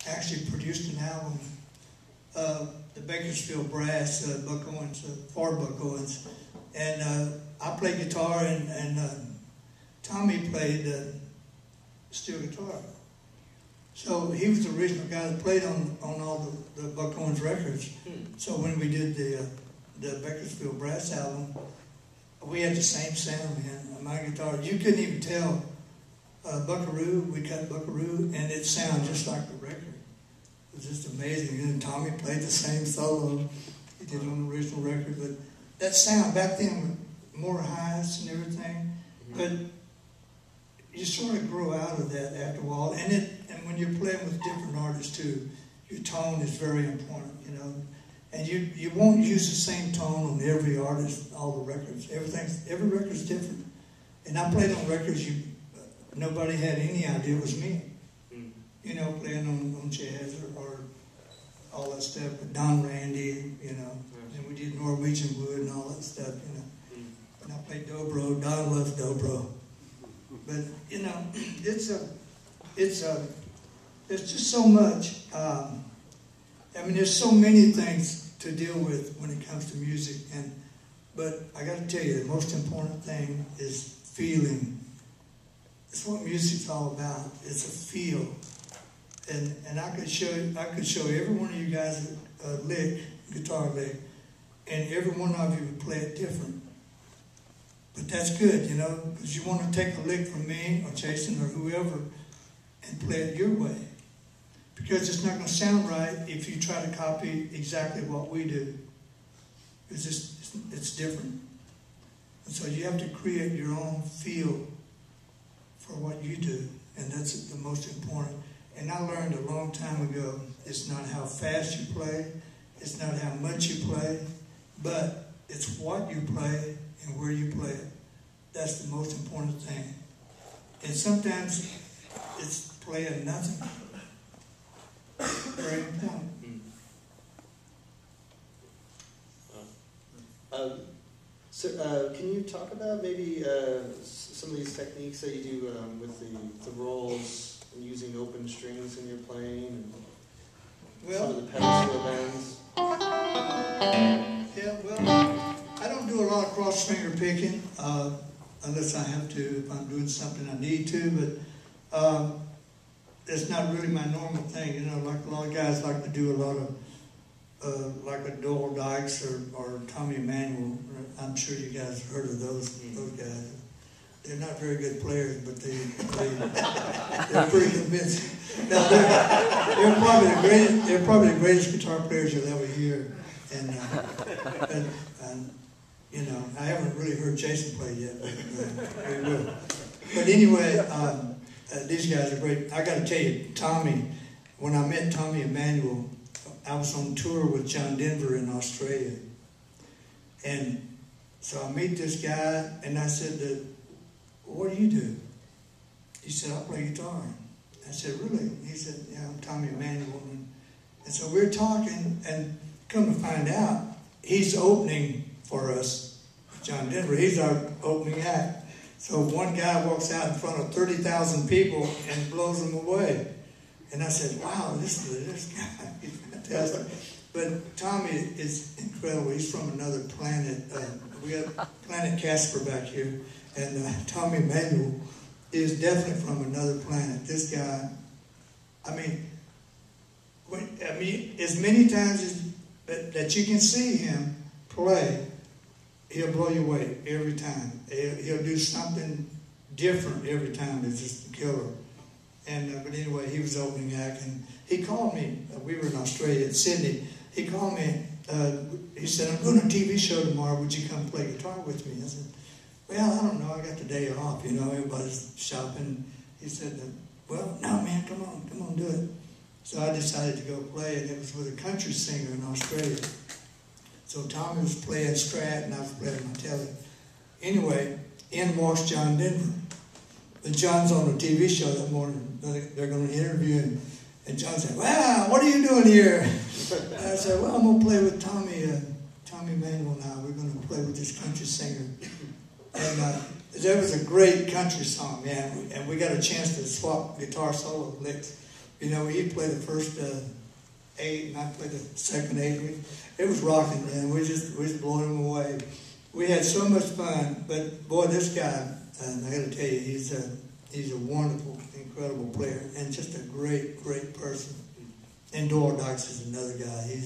actually produced an album, the Bakersfield Brass, Buck Owens, for Buck Owens. And I played guitar, and Tommy played steel guitar. So he was the original guy that played on all the Buck Owens records. So when we did the Bakersfield Brass album, we had the same sound, man. My guitar, you couldn't even tell Buckaroo. We cut Buckaroo, and it sounded just like the record. It was just amazing. And Tommy played the same solo he did on the original record. But that sound back then, more highs and everything. But you sort of grow out of that after a while. And when you're playing with different artists too, your tone is very important, you know. And you won't use the same tone on every artist, all the records. Every record's different. And I played on records nobody had any idea it was me. You know, playing on jazz or all that stuff. But Don Randy, you know, and we did Norwegian Wood and all that stuff, you know. And I played dobro. Don loves dobro. But you know, there's just so much. I mean, there's so many things to deal with when it comes to music, but I got to tell you, the most important thing is feeling. It's what music's all about. It's a feel, and I could show every one of you guys a guitar lick, and every one of you would play it different. But that's good, you know, because you want to take a lick from me or Jason or whoever and play it your way. Because it's not going to sound right if you try to copy exactly what we do. It's different. And so you have to create your own feel for what you do. And that's the most important. And I learned a long time ago, it's not how fast you play, it's not how much you play, but it's what you play and where you play it. That's the most important thing. And sometimes it's playing nothing. Very important. So can you talk about maybe some of these techniques that you do with the rolls and using open strings in your playing, and some of the pedal bends? Yeah, well, I don't do a lot of cross finger picking unless I have to, if I'm doing something I need to, but it's not really my normal thing. You know, like a lot of guys like to do a lot of like a Doyle Dykes or Tommy Emmanuel. I'm sure you guys have heard of those guys. They're not very good players, but they're pretty convincing. No, they're probably the greatest guitar players you'll ever hear. And you know, I haven't really heard Jason play yet, but we will. But anyway, these guys are great. I got to tell you, Tommy, when I met Tommy Emmanuel, I was on tour with John Denver in Australia. And so I meet this guy, and I said, what do you do? He said, I play guitar. I said, really? He said, yeah, I'm Tommy Emmanuel. And so we're talking, and come to find out, he's opening for us, John Denver. He's our opening act. So one guy walks out in front of 30,000 people and blows them away. And I said, wow, this guy, he's fantastic. But Tommy is incredible. He's from another planet. We got planet Casper back here. And Tommy Emmanuel is definitely from another planet. This guy, I mean, as many times as that you can see him play, he'll blow you away every time. He'll do something different every time. It's just a killer. And but anyway, he was the opening act, and he called me. We were in Australia, at Sydney. He called me. He said, "I'm going to a TV show tomorrow. Would you come play guitar with me?" I said, "Well, I don't know. I got the day off. You know, everybody's shopping." He said, "Well, no, man, come on, do it." So I decided to go play, and it was with a country singer in Australia. So Tommy was playing Strat, and I was playing my telly. Anyway, in walks John Denver. And John's on a TV show that morning. They're going to interview him. And John said, "Wow, what are you doing here?" And I said, "Well, I'm going to play with Tommy Emmanuel now. We're going to play with this country singer." And that was a great country song, man. And we got a chance to swap guitar solo licks. You know, he'd play the first 8, and I'd play the second 8. It was rocking, man. We was blowing him away. We had so much fun, but boy, this guy, I got to tell you, he's a wonderful, incredible player, and just a great, great person. And Doyle Dykes is another guy.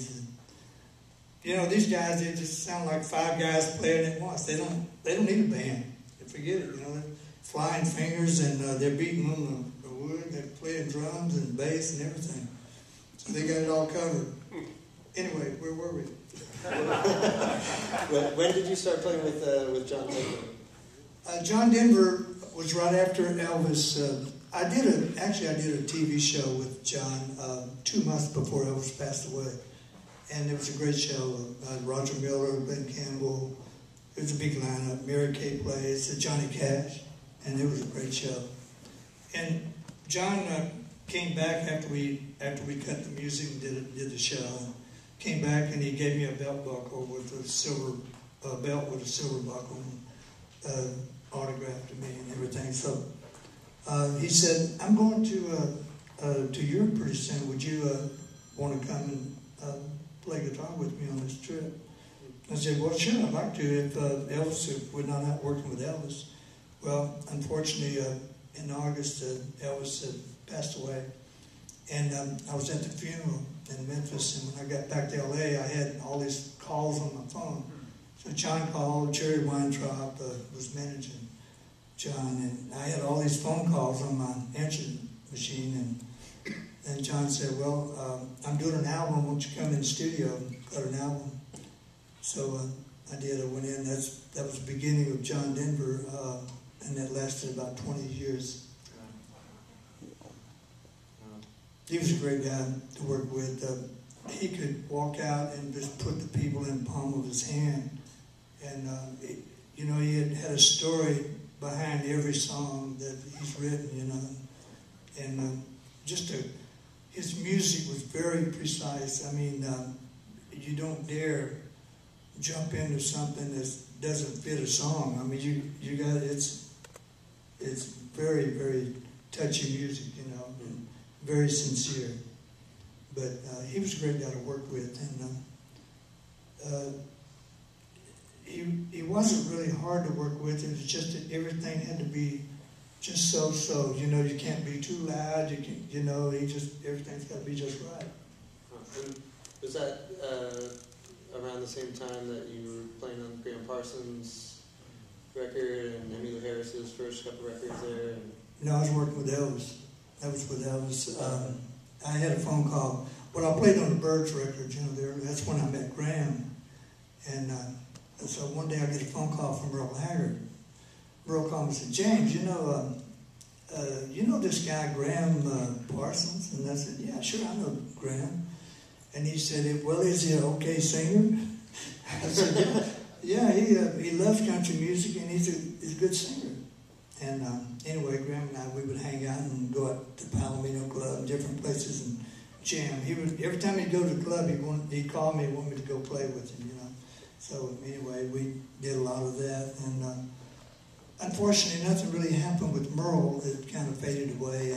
You know, these guys, they just sound like 5 guys playing at once. They don't need a band. Forget it. You know, they're flying fingers, and they're beating on the wood. They're playing drums and bass and everything. So they got it all covered. Anyway, where were we? When did you start playing with John Denver? John Denver was right after Elvis. I did a TV show with John 2 months before Elvis passed away, and it was a great show. Roger Miller, Ben Campbell. It was a big lineup. Mary Kay plays, Johnny Cash, and it was a great show. And John came back after we cut the music and did the show. Came back and he gave me a belt buckle with a silver belt with a silver buckle, autographed to me and everything. So he said, "I'm going to Europe pretty soon. Would you want to come and play guitar with me on this trip?" I said, "Well, sure, I'd like to if we're not out working with Elvis." Well, unfortunately, in August, Elvis had passed away. And I was at the funeral in Memphis, and when I got back to L.A., I had all these calls on my phone. So John called, Jerry Weintraub was managing John, and I had all these phone calls on my answering machine, and John said, "Well, I'm doing an album, won't you come in the studio and cut an album?" So I did. I went in. That was the beginning of John Denver, and that lasted about 20 years. He was a great guy to work with. He could walk out and just put the people in the palm of his hand. And, you know, he had a story behind every song that he's written, you know. And his music was very precise. I mean, you don't dare jump into something that doesn't fit a song. I mean, you got it's very, very touchy music, you know. Very sincere, but he was a great guy to work with, and he wasn't really hard to work with. It was just that everything had to be just so. You know, you can't be too loud. You know, everything's got to be just right. And was that around the same time that you were playing on Graham Parsons' record and Emmylou Harris's first couple records there? No, I was working with Elvis. That was with Elvis. I had a phone call. Well, I played on the Byrds record, you know, that's when I met Graham. And so one day I get a phone call from Merle Haggard. Merle called me and said, "James, you know this guy, Graham Parsons?" And I said, "Yeah, sure, I know Graham." And he said, "Well, is he an okay singer?" I said, "Yeah, he loves country music, and he's a good singer." And anyway, Graham and I, we would hang out and go out to Palomino Club and different places and jam. Every time he'd go to the club, he'd call me and want me to go play with him, you know. So anyway, we did a lot of that. And unfortunately, nothing really happened with Merle. It kind of faded away.